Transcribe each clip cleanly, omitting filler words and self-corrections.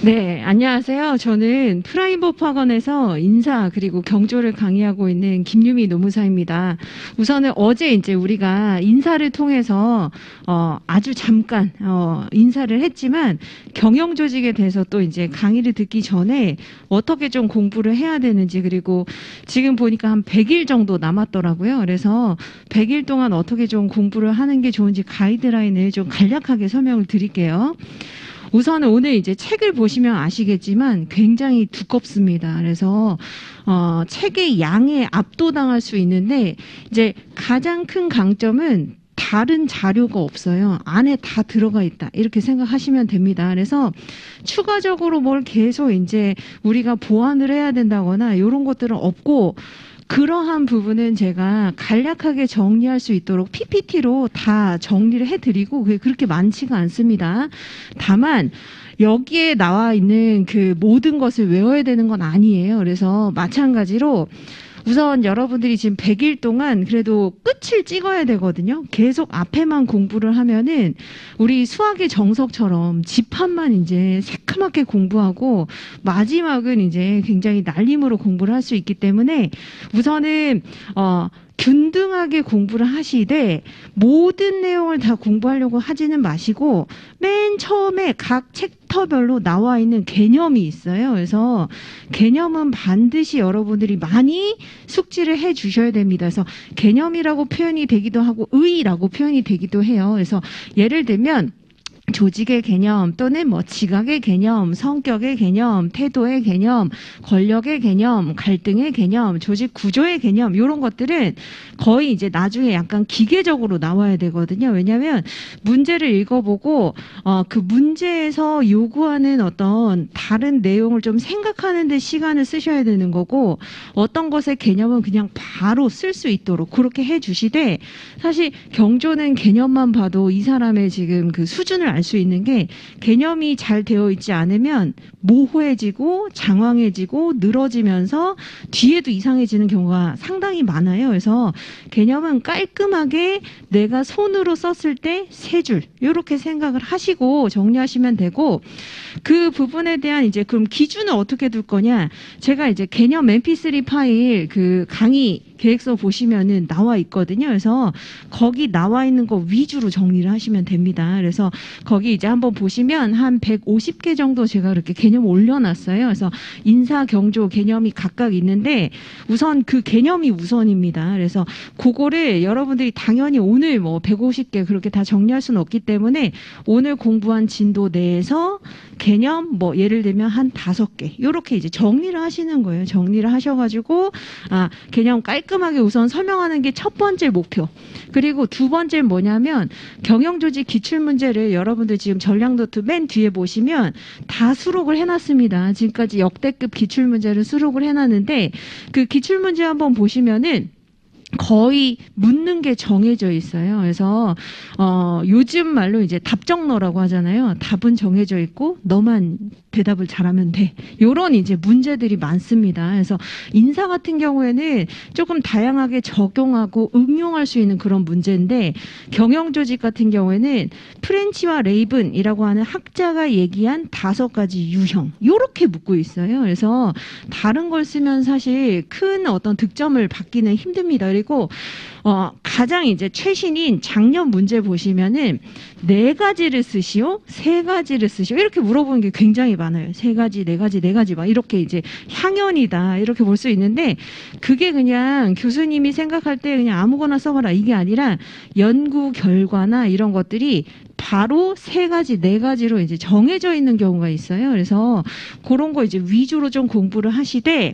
네, 안녕하세요. 저는 프라임버프 학원에서 인사 그리고 경조를 강의하고 있는 김유미 노무사입니다. 우선은 어제 이제 우리가 인사를 통해서 아주 잠깐 인사를 했지만 경영 조직에 대해서 또 이제 강의를 듣기 전에 어떻게 좀 공부를 해야 되는지, 그리고 지금 보니까 한 100일 정도 남았더라고요. 그래서 100일 동안 어떻게 좀 공부를 하는 게 좋은지 가이드라인을 좀 간략하게 설명을 드릴게요. 우선은 오늘 이제 책을 보시면 아시겠지만 굉장히 두껍습니다. 그래서 책의 양에 압도당할 수 있는데, 이제 가장 큰 강점은 다른 자료가 없어요. 안에 다 들어가 있다, 이렇게 생각하시면 됩니다. 그래서 추가적으로 뭘 계속 이제 우리가 보완을 해야 된다거나 이런 것들은 없고, 그러한 부분은 제가 간략하게 정리할 수 있도록 PPT로 다 정리를 해드리고, 그게 그렇게 많지가 않습니다. 다만 여기에 나와 있는 그 모든 것을 외워야 되는 건 아니에요. 그래서 마찬가지로 우선 여러분들이 지금 100일 동안 그래도 끝을 찍어야 되거든요. 계속 앞에만 공부를 하면은 우리 수학의 정석처럼 집합만 이제 새카맣게 공부하고 마지막은 이제 굉장히 날림으로 공부를 할 수 있기 때문에 우선은 균등하게 공부를 하시되 모든 내용을 다 공부하려고 하지는 마시고, 맨 처음에 각 챕터별로 나와 있는 개념이 있어요. 그래서 개념은 반드시 여러분들이 많이 숙지를 해 주셔야 됩니다. 그래서 개념이라고 표현이 되기도 하고 의의라고 표현이 되기도 해요. 그래서 예를 들면 조직의 개념 또는 뭐 지각의 개념, 성격의 개념, 태도의 개념, 권력의 개념, 갈등의 개념, 조직 구조의 개념, 이런 것들은 거의 이제 나중에 약간 기계적으로 나와야 되거든요. 왜냐하면 문제를 읽어보고 그 문제에서 요구하는 어떤 다른 내용을 좀 생각하는 데 시간을 쓰셔야 되는 거고, 어떤 것의 개념은 그냥 바로 쓸 수 있도록 그렇게 해주시되, 사실 경조는 개념만 봐도 이 사람의 지금 그 수준을 알 수 있는 게, 개념이 잘 되어 있지 않으면 모호해지고 장황해지고 늘어지면서 뒤에도 이상해지는 경우가 상당히 많아요. 그래서 개념은 깔끔하게 내가 손으로 썼을 때 세 줄 이렇게 생각을 하시고 정리하시면 되고, 그 부분에 대한 이제 그럼 기준을 어떻게 둘 거냐, 제가 이제 개념 mp3 파일 그 강의 계획서 보시면은 나와 있거든요. 그래서 거기 나와 있는 거 위주로 정리를 하시면 됩니다. 그래서 거기 이제 한번 보시면 한 150개 정도 제가 그렇게 개념 올려놨어요. 그래서 인사, 경조 개념이 각각 있는데 우선 그 개념이 우선입니다. 그래서 그거를 여러분들이 당연히 오늘 뭐 150개 그렇게 다 정리할 수는 없기 때문에 오늘 공부한 진도 내에서 개념 뭐 예를 들면 한 5개 이렇게 이제 정리를 하시는 거예요. 정리를 하셔가지고 개념 깔끔하게 우선 설명하는 게 첫 번째 목표. 그리고 두 번째는 뭐냐면 경영조직 기출문제를 여러분들 지금 전략노트 맨 뒤에 보시면 다 수록을 해놨습니다. 지금까지 역대급 기출문제를 수록을 해놨는데 그 기출문제 한번 보시면은 거의 묻는 게 정해져 있어요. 그래서 요즘 말로 이제 답정너라고 하잖아요. 답은 정해져 있고 너만 대답을 잘하면 돼. 요런 이제 문제들이 많습니다. 그래서 인사 같은 경우에는 조금 다양하게 적용하고 응용할 수 있는 그런 문제인데, 경영조직 같은 경우에는 프렌치와 레이븐이라고 하는 학자가 얘기한 5가지 유형 요렇게 묻고 있어요. 그래서 다른 걸 쓰면 사실 큰 어떤 득점을 받기는 힘듭니다. 그리고 가장 이제 최신인 작년 문제 보시면은 4가지를 쓰시오, 3가지를 쓰시오 이렇게 물어보는 게 굉장히 많아요. 3가지, 4가지, 4가지 막 이렇게 이제 향연이다 이렇게 볼 수 있는데, 그게 그냥 교수님이 생각할 때 그냥 아무거나 써봐라 이게 아니라 연구 결과나 이런 것들이 바로 3가지, 4가지로 이제 정해져 있는 경우가 있어요. 그래서 그런 거 이제 위주로 좀 공부를 하시되,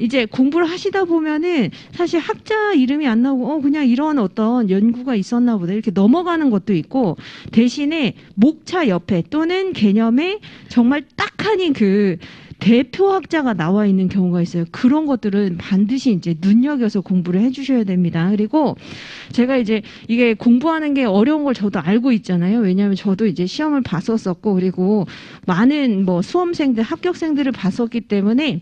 이제 공부를 하시다 보면은 사실 학자 이름이 안 나오고, 그냥 이런 어떤 연구가 있었나 보다 이렇게 넘어가는 것도 있고, 대신에 목차 옆에 또는 개념에 정말 딱하니 그 대표학자가 나와 있는 경우가 있어요. 그런 것들은 반드시 이제 눈여겨서 공부를 해주셔야 됩니다. 그리고 제가 이제 이게 공부하는 게 어려운 걸 저도 알고 있잖아요. 왜냐하면 저도 이제 시험을 봤었었고, 그리고 많은 뭐 수험생들, 합격생들을 봤었기 때문에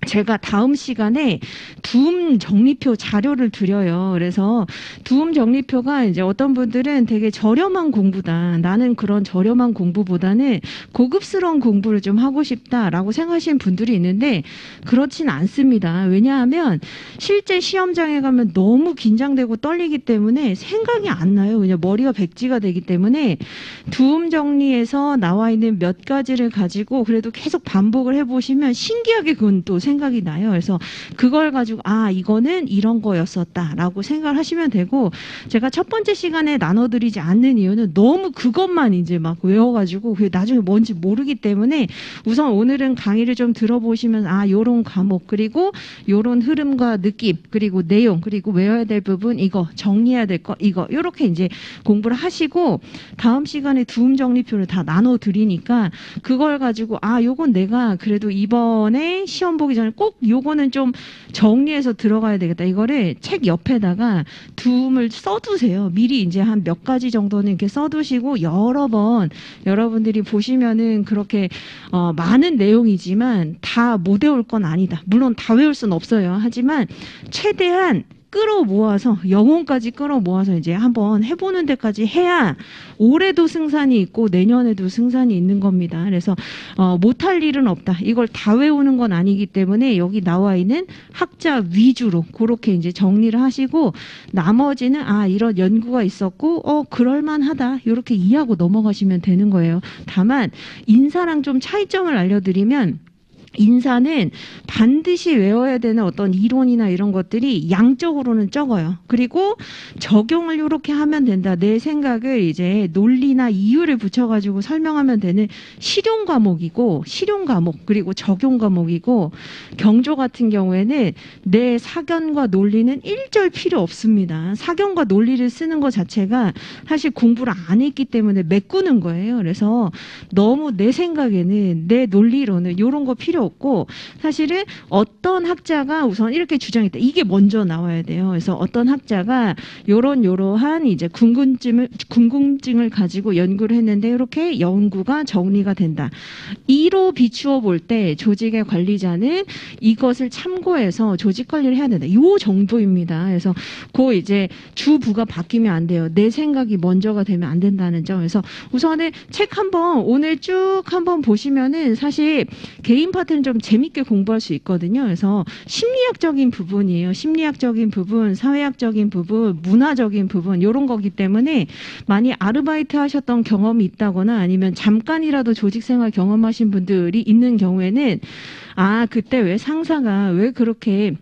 제가 다음 시간에 두음 정리표 자료를 드려요. 그래서 두음 정리표가 이제 어떤 분들은 되게 저렴한 공부다. 나는 그런 저렴한 공부보다는 고급스러운 공부를 좀 하고 싶다라고 생각하시는 분들이 있는데 그렇진 않습니다. 왜냐하면 실제 시험장에 가면 너무 긴장되고 떨리기 때문에 생각이 안 나요. 그냥 머리가 백지가 되기 때문에 두음 정리에서 나와 있는 몇 가지를 가지고 그래도 계속 반복을 해보시면 신기하게 그건 또 생각이 나요. 그래서 그걸 가지고 이거는 이런 거였었다라고 생각을 하시면 되고 제가 첫 번째 시간에 나눠드리지 않는 이유는 너무 그것만 이제 막 외워가지고 그게 나중에 뭔지 모르기 때문에 우선 오늘은 강의를 좀 들어보시면 요런 과목 그리고 요런 흐름과 느낌 그리고 내용 그리고 외워야 될 부분 이거 정리해야 될 거 이거 요렇게 이제 공부를 하시고 다음 시간에 두음 정리표를 다 나눠드리니까 그걸 가지고 요건 내가 그래도 이번에 시험 보기 전에 꼭 요거는 좀 정리해서 들어가야 되겠다. 이거를 책 옆에다가 두음을 써두세요. 미리 이제 한 몇 가지 정도는 이렇게 써두시고 여러 번 여러분들이 보시면은 그렇게 많은 내용이지만 다 못 외울 건 아니다. 물론 다 외울 수는 없어요. 하지만 최대한 끌어모아서 영혼까지 끌어모아서 이제 한번 해보는 데까지 해야 올해도 승산이 있고 내년에도 승산이 있는 겁니다. 그래서 못할 일은 없다. 이걸 다 외우는 건 아니기 때문에 여기 나와 있는 학자 위주로 그렇게 이제 정리를 하시고 나머지는 이런 연구가 있었고 그럴만하다 이렇게 이해하고 넘어가시면 되는 거예요. 다만 인사랑 좀 차이점을 알려드리면 인사는 반드시 외워야 되는 어떤 이론이나 이런 것들이 양적으로는 적어요. 그리고 적용을 이렇게 하면 된다. 내 생각을 이제 논리나 이유를 붙여가지고 설명하면 되는 실용 과목이고 실용 과목 그리고 적용 과목이고 경조 같은 경우에는 내 사견과 논리는 일절 필요 없습니다. 사견과 논리를 쓰는 것 자체가 사실 공부를 안 했기 때문에 메꾸는 거예요. 그래서 너무 내 생각에는 내 논리로는 이런 거 필요 없고 사실은 어떤 학자가 우선 이렇게 주장했다. 이게 먼저 나와야 돼요. 그래서 어떤 학자가 요러한 이제 궁금증을 가지고 연구를 했는데 이렇게 연구가 정리가 된다. 이로 비추어 볼 때 조직의 관리자는 이것을 참고해서 조직 관리를 해야 된다. 요 정도입니다. 그래서 그 이제 주부가 바뀌면 안 돼요. 내 생각이 먼저가 되면 안 된다는 점. 그래서 우선은 책 한번 오늘 쭉 한번 보시면은 사실 개인 파트는 좀 재밌게 공부할 수 있거든요. 그래서 심리학적인 부분이에요. 심리학적인 부분, 사회학적인 부분, 문화적인 부분 이런 거기 때문에 많이 아르바이트 하셨던 경험이 있다거나 아니면 잠깐이라도 조직생활 경험하신 분들이 있는 경우에는 그때 왜 상사가 왜 그렇게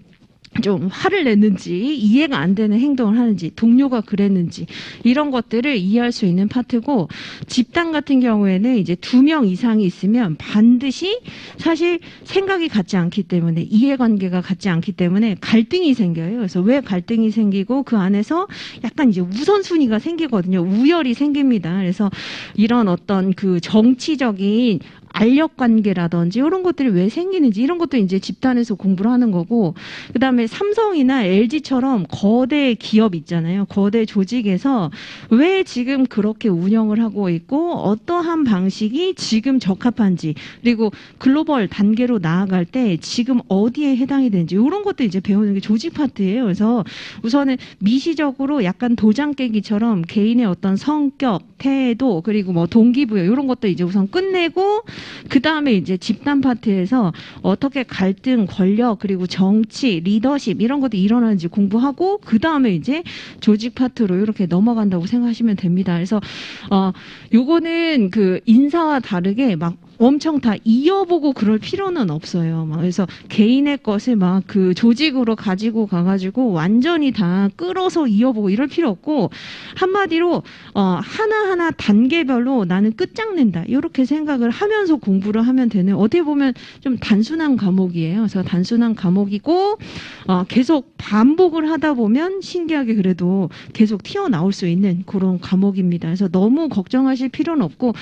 좀 화를 냈는지 이해가 안 되는 행동을 하는지 동료가 그랬는지 이런 것들을 이해할 수 있는 파트고 집단 같은 경우에는 이제 2명 이상이 있으면 반드시 사실 생각이 같지 않기 때문에 이해관계가 같지 않기 때문에 갈등이 생겨요. 그래서 왜 갈등이 생기고 그 안에서 약간 이제 우선순위가 생기거든요. 우열이 생깁니다. 그래서 이런 어떤 그 정치적인 알력 관계라든지 이런 것들이 왜 생기는지 이런 것도 이제 집단에서 공부를 하는 거고 그다음에 삼성이나 LG처럼 거대 기업 있잖아요. 거대 조직에서 왜 지금 그렇게 운영을 하고 있고 어떠한 방식이 지금 적합한지 그리고 글로벌 단계로 나아갈 때 지금 어디에 해당이 되는지 이런 것도 이제 배우는 게 조직 파트예요. 그래서 우선은 미시적으로 약간 도장 깨기처럼 개인의 어떤 성격, 태도 그리고 뭐 동기부여 이런 것도 이제 우선 끝내고 그 다음에 이제 집단 파트에서 어떻게 갈등, 권력, 그리고 정치, 리더십 이런 것도 일어나는지 공부하고 그 다음에 이제 조직 파트로 이렇게 넘어간다고 생각하시면 됩니다. 그래서 요거는 그 인사와 다르게 막 엄청 다 이어보고 그럴 필요는 없어요. 그래서 개인의 것을 막 그 조직으로 가지고 가가지고 완전히 다 끌어서 이어보고 이럴 필요 없고 한마디로 하나하나 단계별로 나는 끝장낸다. 이렇게 생각을 하면서 공부를 하면 되는 어떻게 보면 좀 단순한 과목이에요. 그래서 단순한 과목이고 계속 반복을 하다 보면 신기하게 그래도 계속 튀어나올 수 있는 그런 과목입니다. 그래서 너무 걱정하실 필요는 없고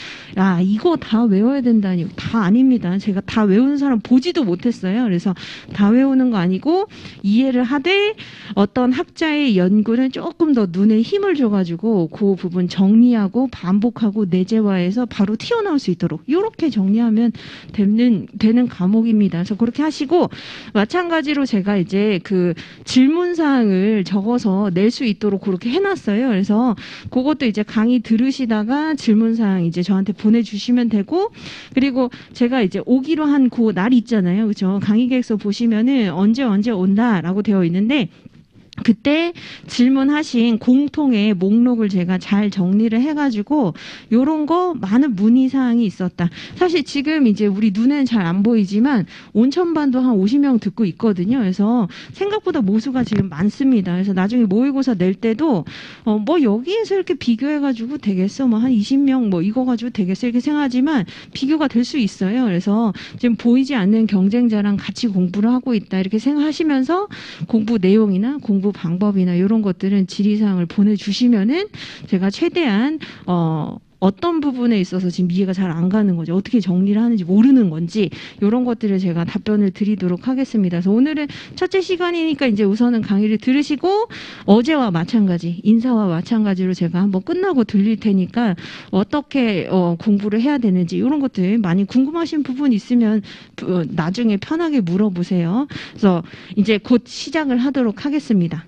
이거 다 외워야 된다. 외운다니 다 아닙니다. 제가 다 외우는 사람 보지도 못했어요. 그래서 다 외우는 거 아니고 이해를 하되 어떤 학자의 연구는 조금 더 눈에 힘을 줘가지고 그 부분 정리하고 반복하고 내재화해서 바로 튀어나올 수 있도록 이렇게 정리하면 되는 과목입니다. 그래서 그렇게 하시고 마찬가지로 제가 이제 그 질문 사항을 적어서 낼 수 있도록 그렇게 해놨어요. 그래서 그것도 이제 강의 들으시다가 질문 사항 이제 저한테 보내주시면 되고 그리고 제가 이제 오기로 한 그 날 있잖아요. 그렇죠? 강의 계획서 보시면은 언제 온다라고 되어 있는데 그때 질문하신 공통의 목록을 제가 잘 정리를 해가지고 요런 거 많은 문의사항이 있었다. 사실 지금 이제 우리 눈에는 잘 안 보이지만 온천반도 한 50명 듣고 있거든요. 그래서 생각보다 모수가 지금 많습니다. 그래서 나중에 모의고사 낼 때도 뭐 여기에서 이렇게 비교해가지고 되겠어? 뭐 한 20명 뭐 이거 가지고 되겠어? 이렇게 생각하지만 비교가 될 수 있어요. 그래서 지금 보이지 않는 경쟁자랑 같이 공부를 하고 있다. 이렇게 생각하시면서 공부 내용이나 공부 방법이나 이런 것들은 질의사항을 보내주시면은 제가 최대한 어떤 부분에 있어서 지금 이해가 잘 안 가는 거죠. 어떻게 정리를 하는지 모르는 건지 이런 것들을 제가 답변을 드리도록 하겠습니다. 그래서 오늘은 첫째 시간이니까 이제 우선은 강의를 들으시고 어제와 마찬가지 인사와 마찬가지로 제가 한번 끝나고 들릴 테니까 어떻게 공부를 해야 되는지 이런 것들 많이 궁금하신 부분 있으면 나중에 편하게 물어보세요. 그래서 이제 곧 시작을 하도록 하겠습니다.